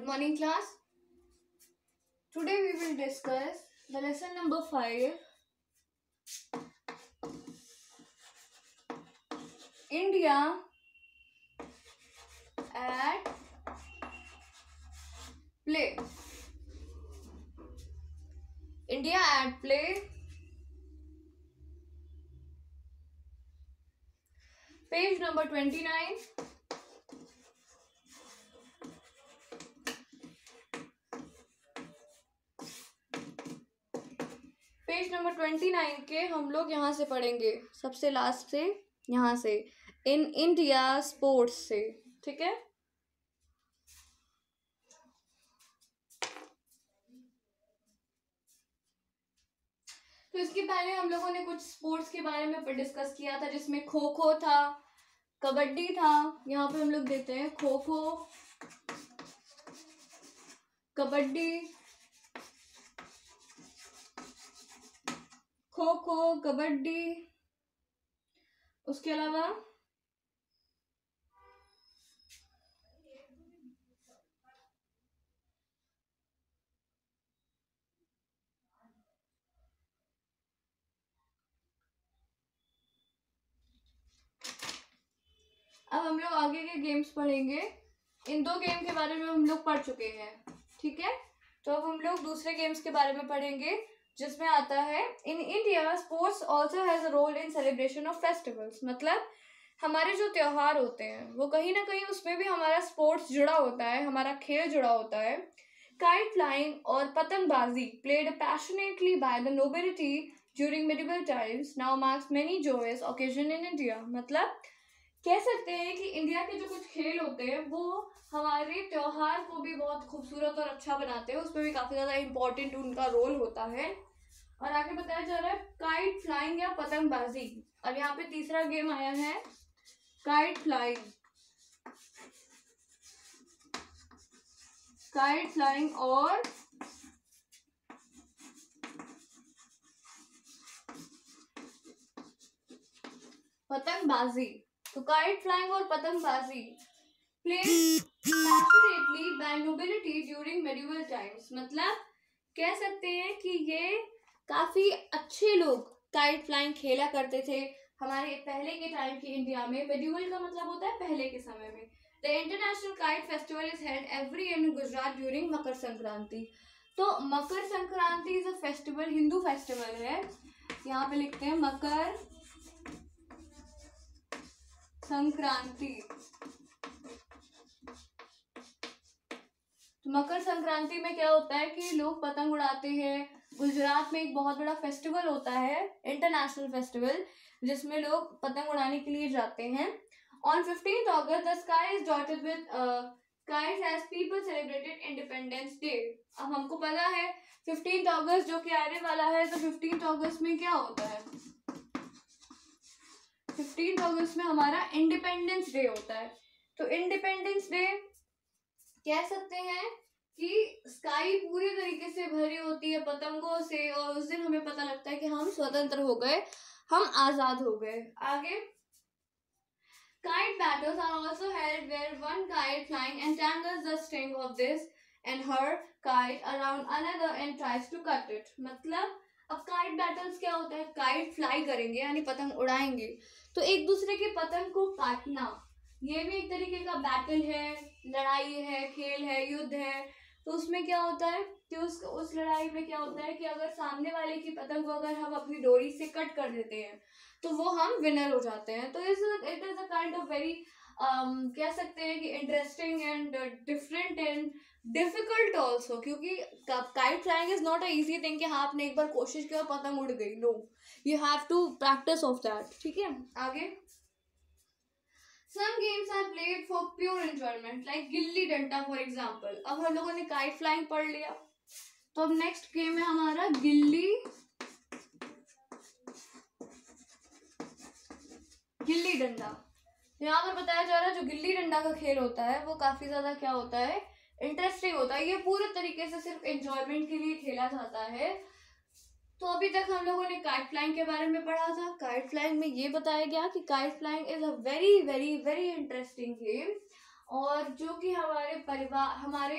Good morning, class. Today we will discuss the lesson number 5. India at play. India at play. Page number 29. Page number 29 के हम लोग यहाँ से पढ़ेंगे, सबसे लास्ट से, यहाँ से, इन इंडिया स्पोर्ट्स से, ठीक है। तो इसके पहले हम लोगों ने कुछ स्पोर्ट्स के बारे में डिस्कस किया था, जिसमें खो खो था, कबड्डी था। यहाँ पे हम लोग देते हैं खो खो, कबड्डी, खो खो, कबड्डी। उसके अलावा अब हम लोग आगे के गेम्स पढ़ेंगे। इन दो गेम के बारे में हम लोग पढ़ चुके हैं, ठीक है। तो अब हम लोग दूसरे गेम्स के बारे में पढ़ेंगे, जिसमें आता है in India sports also has a role in celebration of festivals. मतलब हमारे जो त्योहार होते हैं वो कहीं ना कहीं उसमें भी हमारा स्पोर्ट्स जुड़ा होता है, हमारा खेल जुड़ा होता है। काइट फ्लाइंग और पतंगबाजी played passionately by the nobility during medieval times now marks many joyous occasion in India। मतलब कह सकते हैं कि इंडिया के जो कुछ खेल होते हैं वो हमारे त्योहार को भी बहुत खूबसूरत और अच्छा बनाते हैं, उसमें भी काफी ज्यादा इम्पोर्टेंट उनका रोल होता है। और आगे बताया जा रहा है काइट फ्लाइंग या पतंगबाजी। अब यहाँ पे तीसरा गेम आया है काइट फ्लाइंग। काइट फ्लाइंग और पतंगबाजी। तो काइट फ्लाइंग और पतंगबाजी played passionately by nobility during medieval times। मतलब कह सकते हैं कि ये काफी अच्छे लोग काइट फ्लाइंग खेला करते थे हमारे पहले के टाइम की इंडिया में। मेडिवल का मतलब होता है पहले के समय में। The international kite festival is held every year in Gujarat during Makar Sankranti. तो Makar Sankranti is a festival, Hindu festival है। यहाँ पे लिखते हैं मकर संक्रांति। तो मकर संक्रांति में क्या होता है कि लोग पतंग उड़ाते हैं। गुजरात में एक बहुत बड़ा फेस्टिवल होता है, इंटरनेशनल फेस्टिवल, जिसमें लोग पतंग उड़ाने के लिए जाते हैं। On 15th August the sky is dotted with kites as people celebrated independence day. अब हमको पता है 15th अगस्त जो कि आने वाला है, तो 15th अगस्त में क्या होता है? 15th अगस्त में हमारा इंडिपेंडेंस डे होता है। तो इंडिपेंडेंस डे कह सकते हैं कि स्काई पूरी तरीके से भरी होती है पतंगों से, और उस दिन हमें पता लगता है कि हम स्वतंत्र हो गए, हम आजाद हो गए। आगे kite battles are also held where one kite flying entangles the string of this and her kite around another and tries to cut it। मतलब अब काइट बैटल्स क्या होता है? काइट फ्लाई करेंगे यानी पतंग उड़ाएंगे, तो एक दूसरे के पतंग को काटना, ये भी एक तरीके का बैटल है, लड़ाई है, खेल है, युद्ध है। तो उसमें क्या होता है कि उस लड़ाई में क्या होता है कि अगर सामने वाले की पतंग को अगर हम अपनी डोरी से कट कर देते हैं तो वो हम विनर हो जाते हैं। तो it is a kind of very कह सकते हैं कि interesting and different and difficult also, क्योंकि kite flying is not a easy thing कि हाँ आपने एक बार कोशिश की और पतंग उड़ गई। No, you have to practice of that, ठीक है। आगे Some games are played for pure enjoyment, like gilli danda for example. अब हम लोगों ने काइट फ्लाइंग पढ़ लिया, तो अब नेक्स्ट गेम है हमारा गिल्ली डंडा। यहाँ पर बताया जा रहा है जो गिल्ली डंडा का खेल होता है वो काफी ज्यादा क्या होता है, इंटरेस्टिंग होता है। ये पूरे तरीके से सिर्फ एंजॉयमेंट के लिए खेला जाता है। तो अभी तक हम लोगों ने काइट फ्लाइंग के बारे में पढ़ा था। काइट फ्लाइंग में ये बताया गया कि kite flying is a very very very interesting game, और जो कि हमारे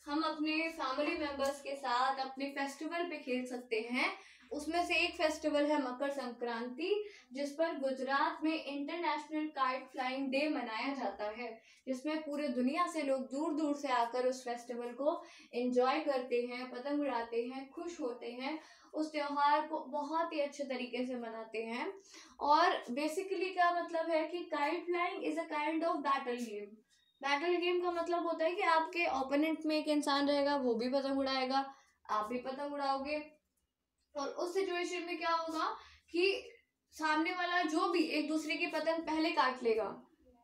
हम अपने फैमिली मेंबर्स के साथ अपने फेस्टिवल पे खेल सकते हैं। उसमें से एक फेस्टिवल है मकर संक्रांति, जिस पर गुजरात में इंटरनेशनल काइट फ्लाइंग डे मनाया जाता है, जिसमें पूरे दुनिया से लोग दूर दूर से आकर उस फेस्टिवल को एंजॉय करते हैं, पतंग उड़ाते हैं, खुश होते हैं, उस त्योहार को बहुत ही अच्छे तरीके से मनाते हैं। और बेसिकली क्या मतलब है कि kite flying is a kind of battle game. Battle game का मतलब होता है कि आपके ओपोनेंट में एक इंसान रहेगा, वो भी पतंग उड़ाएगा, आप भी पतंग उड़ाओगे, और उस सिचुएशन में क्या होगा कि सामने वाला जो भी एक दूसरे की पतंग पहले काट लेगा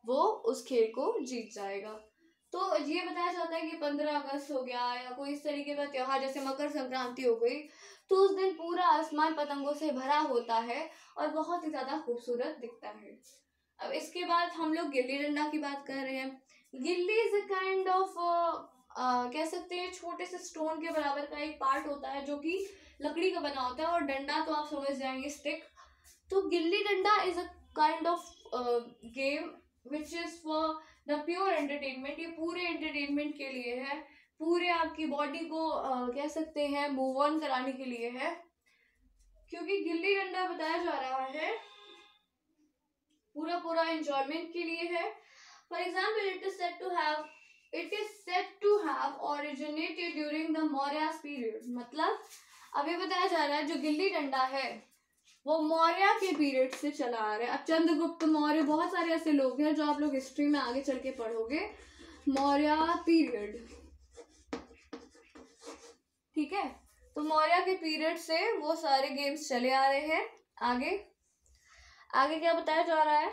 वो उस खेल को जीत जाएगा। तो ये बताया जाता है कि 15 अगस्त हो गया या कोई इस तरीके का त्योहार जैसे मकर संक्रांति हो गई, तो उस दिन पूरा आसमान पतंगों से भरा होता है और बहुत ही ज्यादा खूबसूरत दिखता है। अब इसके बाद हम लोग गिल्ली डंडा की बात कर रहे हैं। गिल्ली इज अ काइंड ऑफ कह सकते हैं छोटे से स्टोन के बराबर का एक पार्ट होता है जो कि लकड़ी का बना होता है, और डंडा तो आप समझ जाएंगे स्टिक। तो gilli danda is a kind of game which is for the pure entertainment. ये पूरे एंटरटेनमेंट के लिए है, पूरे आपकी बॉडी को कह सकते हैं मूव ऑन कराने के लिए है, क्योंकि गिल्ली डंडा बताया जा रहा है पूरा पूरा एंजॉयमेंट के लिए है। For example it is set to have originated during the Maurya period. मतलब अभी बताया जा रहा है जो गिल्ली डंडा है वो मौर्य के पीरियड से चला आ रहा है। अब चंद्रगुप्त मौर्य, बहुत सारे ऐसे लोग हैं जो आप लोग हिस्ट्री में आगे चल के पढ़ोगे, मौर्य पीरियड, ठीक है। तो मौर्य के पीरियड से वो सारे गेम्स चले आ रहे हैं। आगे आगे क्या बताया जा रहा है?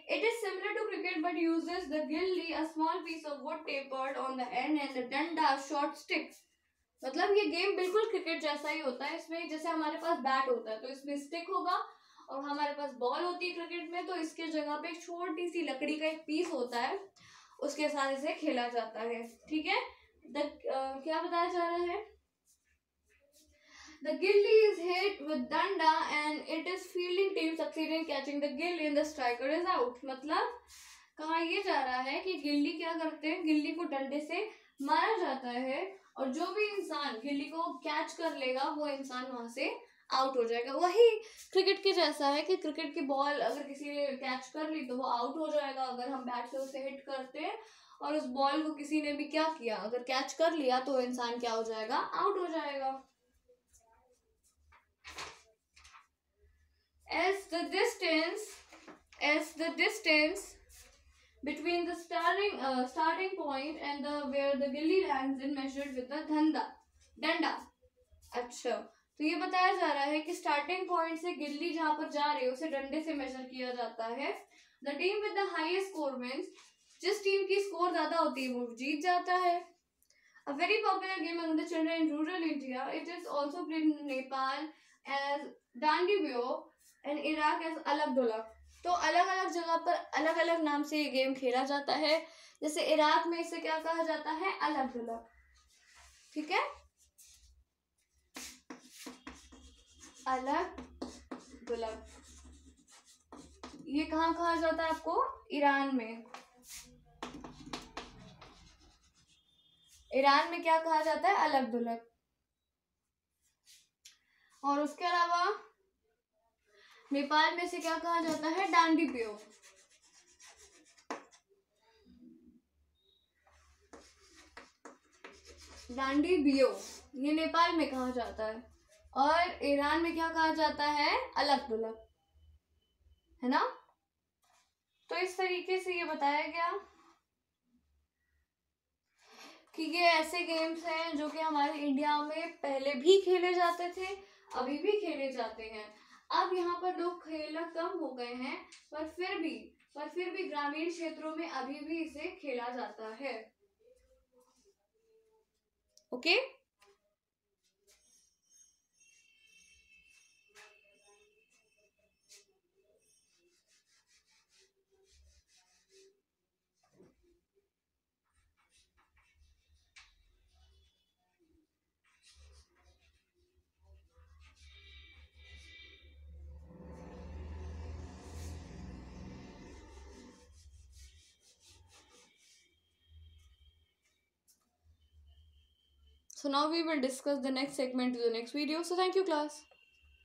It is similar to cricket but uses the gilli, a small piece of wood tapered on the end, and the danda, short stick। मतलब ये गेम बिल्कुल क्रिकेट जैसा ही होता है। इसमें जैसे हमारे पास बैट होता है तो इसमें स्टिक होगा, और हमारे पास बॉल होती है क्रिकेट में, तो इसके जगह पे एक छोटी सी लकड़ी का एक पीस होता है, उसके साथ इसे खेला जाता है, ठीक है। क्या बताया जा रहा है? The gilli is hit with danda and it is fielding team succeeding catching the gilli and the striker is out। मतलब कहा ये जा रहा है कि गिल्ली क्या करते हैं, गिल्ली को डंडे से मारा जाता है, और जो भी इंसान गिल्ली को कैच कर लेगा वो इंसान वहां से आउट हो जाएगा। वही क्रिकेट के जैसा है कि क्रिकेट की बॉल अगर किसी ने कैच कर ली तो वो आउट हो जाएगा। अगर हम बैट से उसे हिट करते हैं और उस बॉल को किसी ने भी क्या किया, अगर कैच कर लिया, तो इंसान क्या हो जाएगा, आउट हो जाएगा। As the distance between the starting point and where the gilli lands is measured with the danda। अच्छा, तो ये बताया जा रहा है कि स्टार्टिंग पॉइंट से गिल्ली जहां पर जा रही है उसे डंडे से मेजर किया जाता है। The team with the highest score means जिस टीम की स्कोर ज्यादा होती है वो जीत जाता है। A very popular game among the children in rural India. It is also played in Nepal as Dandibyo and Iraq as अलग ढोलक। तो अलग अलग जगह पर अलग अलग नाम से ये गेम खेला जाता है। जैसे इराक में इसे क्या कहा जाता है, अलग ढोलक, ठीक है, अलग ढोलक। ये कहाँ कहा जाता है आपको, ईरान में। ईरान में क्या कहा जाता है, अलग ढोलक। और उसके अलावा नेपाल में से क्या कहा जाता है, डांडीप्यो। डांडीबियो ये नेपाल में कहा जाता है, और ईरान में क्या कहा जाता है, अलग ढोलक, है ना। तो इस तरीके से ये बताया गया कि ये ऐसे गेम्स हैं जो कि हमारे इंडिया में पहले भी खेले जाते थे, अभी भी खेले जाते हैं। अब यहाँ पर लोग खेलना कम हो गए हैं, पर फिर भी ग्रामीण क्षेत्रों में अभी भी इसे खेला जाता है। Okay So now we will discuss the next segment in the next video. So thank you class.